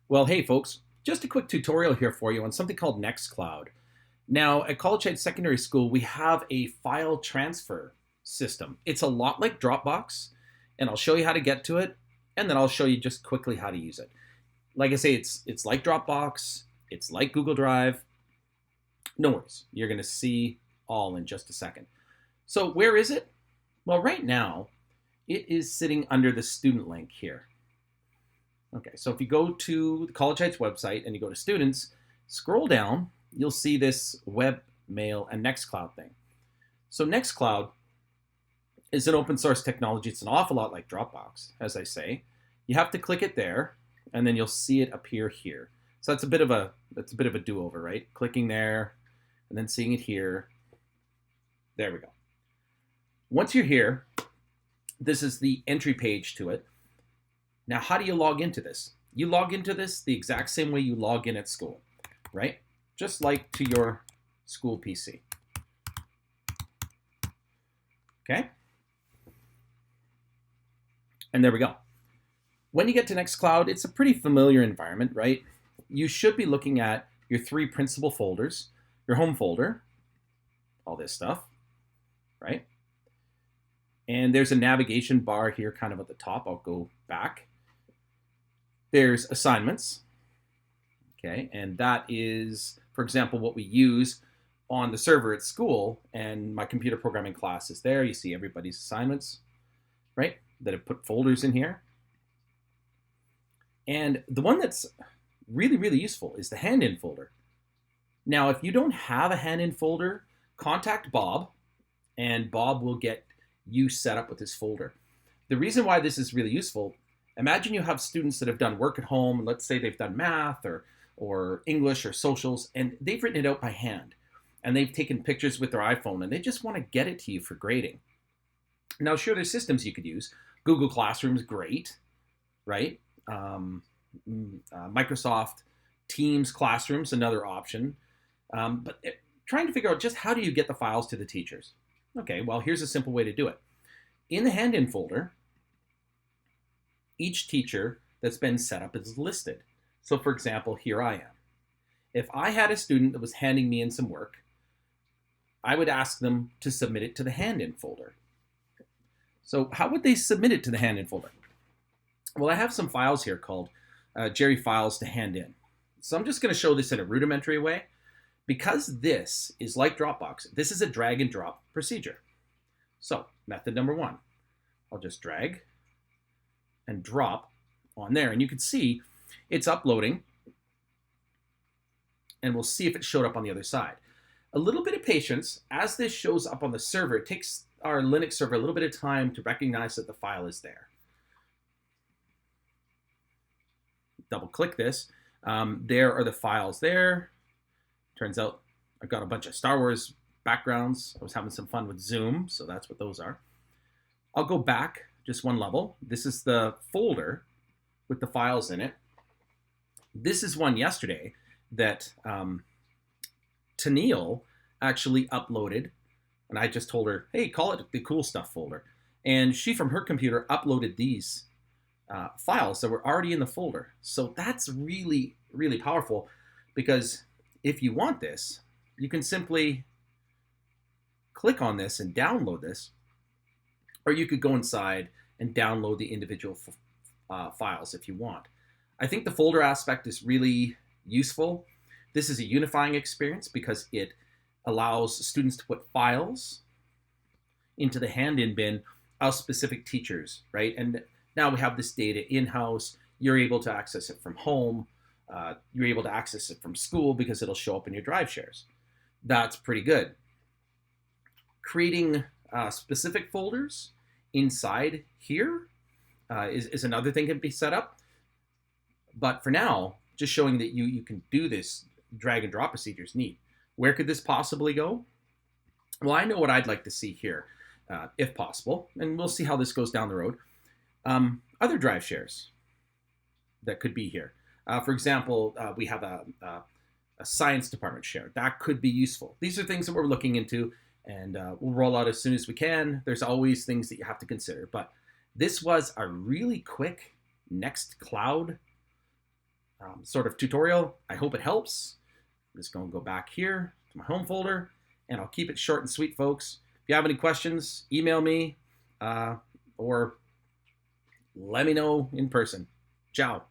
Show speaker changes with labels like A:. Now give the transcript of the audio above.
A: Well, hey folks, just a quick tutorial here for you on something called NextCloud. Now, at College Heights Secondary School, we have a file transfer system. It's a lot like Dropbox, and I'll show you how to get to it, and then I'll show you just quickly how to use it. Like I say, it's like Dropbox, it's like Google Drive. No worries, you're going to see all in just a second. So where is it? Well, right now, it is sitting under the student link here. Okay, so if you go to the College Heights website and you go to students, scroll down, you'll see this web, mail, and NextCloud thing. So NextCloud is an open source technology. It's an awful lot like Dropbox, as I say. You have to click it there, and then you'll see it appear here. So that's a bit of a do-over, right? Clicking there, and then seeing it here. There we go. Once you're here, this is the entry page to it. Now, how do you log into this? You log into this the exact same way you log in at school, right? Just like to your school PC. Okay? And there we go. When you get to NextCloud, it's a pretty familiar environment, right? You should be looking at your three principal folders, your home folder, all this stuff, right? And there's a navigation bar here kind of at the top. I'll go back. There's assignments, okay? And that is, for example, what we use on the server at school, and my computer programming class is there. You see everybody's assignments, right? That have put folders in here. And the one that's really, really useful is the hand-in folder. Now, if you don't have a hand-in folder, contact Bob, and Bob will get you set up with this folder. The reason why this is really useful, imagine you have students that have done work at home. Let's say they've done math or English or socials, and they've written it out by hand. And they've taken pictures with their iPhone, and they just want to get it to you for grading. Now, sure, there's systems you could use. Google Classroom's great, right? Microsoft Teams Classroom's another option. But trying to figure out just how do you get the files to the teachers? Okay, well, here's a simple way to do it. In the hand-in folder, each teacher that's been set up is listed. So for example, here I am. If I had a student that was handing me in some work, I would ask them to submit it to the hand-in folder. So how would they submit it to the hand-in folder? Well, I have some files here called Jerry files to hand in. So I'm just going to show this in a rudimentary way. Because this is like Dropbox, this is a drag and drop procedure. So method number one, I'll just drag and drop on there. And you can see it's uploading. And we'll see if it showed up on the other side. A little bit of patience. As this shows up on the server, it takes our Linux server a little bit of time to recognize that the file is there. Double click this. There are the files there. Turns out I've got a bunch of Star Wars backgrounds. I was having some fun with Zoom, so that's what those are. I'll go back just one level. This is the folder with the files in it. This is one yesterday that Tennille actually uploaded, and I just told her, hey, call it the cool stuff folder. And she, from her computer, uploaded these files that were already in the folder. So that's really, really powerful, because if you want this, you can simply click on this and download this, or you could go inside and download the individual files if you want. I think the folder aspect is really useful. This is a unifying experience because it allows students to put files into the hand-in bin of specific teachers, right? And now we have this data in-house. You're able to access it from home. You're able to access it from school because it'll show up in your drive shares. That's pretty good. Creating specific folders inside here is another thing that can be set up. But for now, just showing that you can do this drag and drop procedure is neat. Where could this possibly go? Well, I know what I'd like to see here, if possible, and we'll see how this goes down the road. Other drive shares that could be here. For example, we have a science department share. That could be useful. These are things that we're looking into, and we'll roll out as soon as we can. There's always things that you have to consider. But this was a really quick NextCloud sort of tutorial. I hope it helps. I'm just going to go back here to my home folder, and I'll keep it short and sweet, folks. If you have any questions, email me or let me know in person. Ciao.